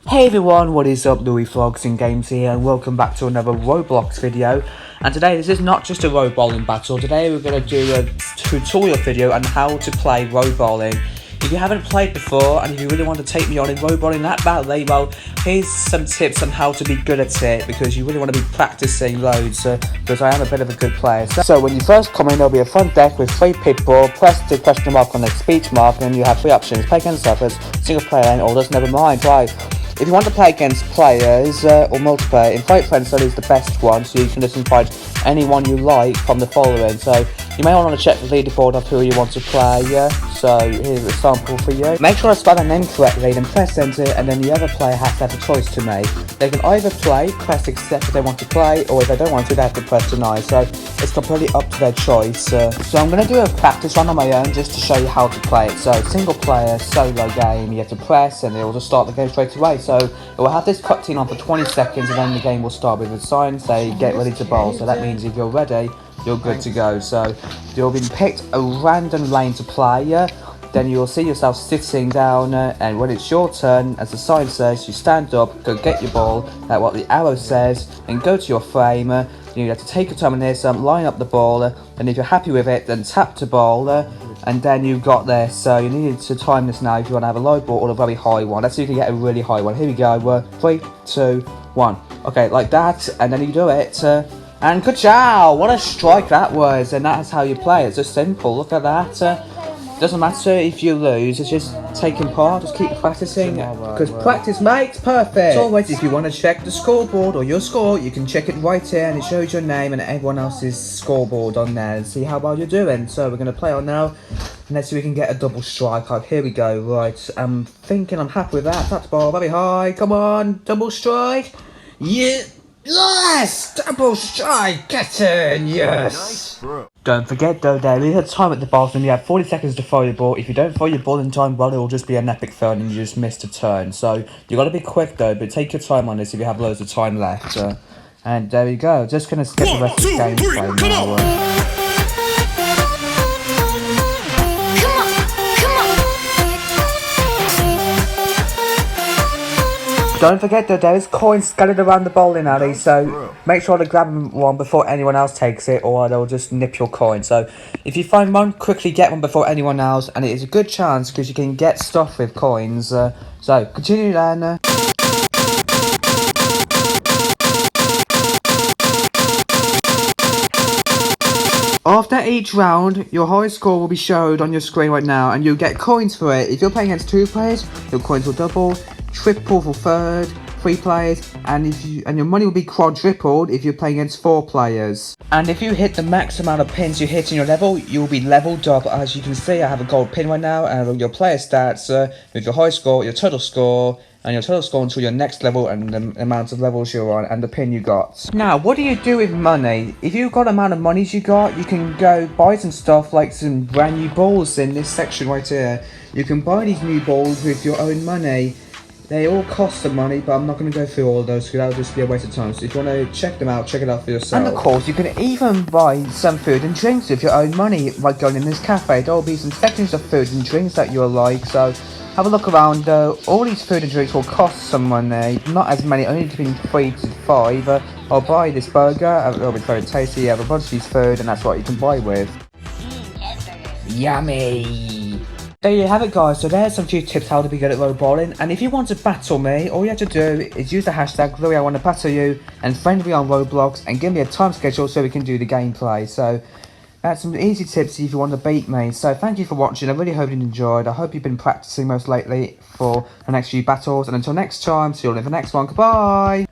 Hey everyone, what is up? Louis Vlogs and Games here, and welcome back to another Roblox video. And today, this is not just a RoBowling battle. Today we're going to do a tutorial video on how to play RoBowling. If you haven't played before, and if you really want to take me on in RoBowling that badly, well, here's some tips on how to be good at it, because you really want to be practicing loads, because I am a bit of a good player. So when you first come in, there'll be a front deck with 3 people. Press the question mark on the speech mark, and then you have 3 options: play against others, single player, and or just never mind. Right. If you want to play against players or multiplayer, invite friends is the best one, so you can just invite anyone you like from the following. So you may want to check the leaderboard of who you want to play. So here's a sample for you. Make sure to spell their name correctly, then press enter, and then the other player has to have a choice to make. They can either press accept if they want to play, or if they don't want to, they have to press deny. So it's completely up to their choice. So I'm going to do a practice run on my own just to show you how to play it. So single player, solo game, you have to press and it will just start the game straight away. So it will have this cutscene on for 20 seconds and then the game will start with a sign say get ready to bowl. So that means if you're ready, you're good to go. So you'll be picked a random lane to play. Then you'll see yourself sitting down, and when it's your turn, as the sign says, you stand up, go get your ball, like what the arrow says, and go to your frame. You have to take your time on this, line up the ball, and if you're happy with it, then tap to bowl, and then you've got this. So you need to time this now if you want to have a low ball or a very high one. That's so you can get a really high one. Here we go. 3, 2, 1. Okay, like that, and then you do it. And good job! What a strike that was, and that's how you play it. It's just simple. Look at that. Doesn't matter if you lose, it's just taking part, just keep practicing, because practice makes perfect. As always, if you want to check the scoreboard or your score, you can check it right here, and it shows your name and everyone else's scoreboard on there, and see how well you're doing. So we're going to play on now, and let's see if we can get a double strike. Here we go. Right, I'm thinking I'm happy with that. Touch ball very high, come on, double strike. Yeah. Yes! Double strike! Get in! Yes! Nice. Don't forget though, there is a time at the bottom. You have 40 seconds to throw your ball. If you don't throw your ball in time, well, it will just be an epic fail and you just missed a turn. So you got to be quick though, but take your time on this if you have loads of time left. And there we go. Just gonna skip the rest of the gameplay now. Don't forget that there is coins scattered around the bowling alley, so make sure to grab one before anyone else takes it, or they'll just nip your coin. So if you find one, quickly get one before anyone else, and it is a good chance because you can get stuff with coins. So continue then. After each round, your highest score will be showed on your screen right now, and you'll get coins for it. If you're playing against 2 players, your coins will double. Triple for third, 3 players, and your money will be quadrupled if you're playing against 4 players. And if you hit the max amount of pins you hit in your level, you'll be leveled up. As you can see, I have a gold pin right now, and your player stats with your high score, your total score, and your total score until your next level and the amount of levels you're on and the pin you got. Now, what do you do with money? If you've got the amount of monies you got, you can go buy some stuff like some brand new balls in this section right here. You can buy these new balls with your own money. They all cost some money, but I'm not going to go through all of those because that would just be a waste of time. So if you want to check them out, check it out for yourself. And of course, you can even buy some food and drinks with your own money, like going in this cafe. There will be some sections of food and drinks that you'll like, so have a look around. All these food and drinks will cost some money, not as many, only between 3 to 5. I'll buy this burger, it'll be very tasty. You have a bunch of these food, and that's what you can buy with. Yummy! There you have it, guys. So there's some few tips how to be good at RoBowling. And if you want to battle me, all you have to do is use the hashtag #LouisIWannaBattleYou and friend me on Roblox and give me a time schedule so we can do the gameplay. So that's some easy tips if you want to beat me. So thank you for watching. I really hope you enjoyed. I hope you've been practicing most lately for the next few battles. And until next time, see you all in the next one. Goodbye!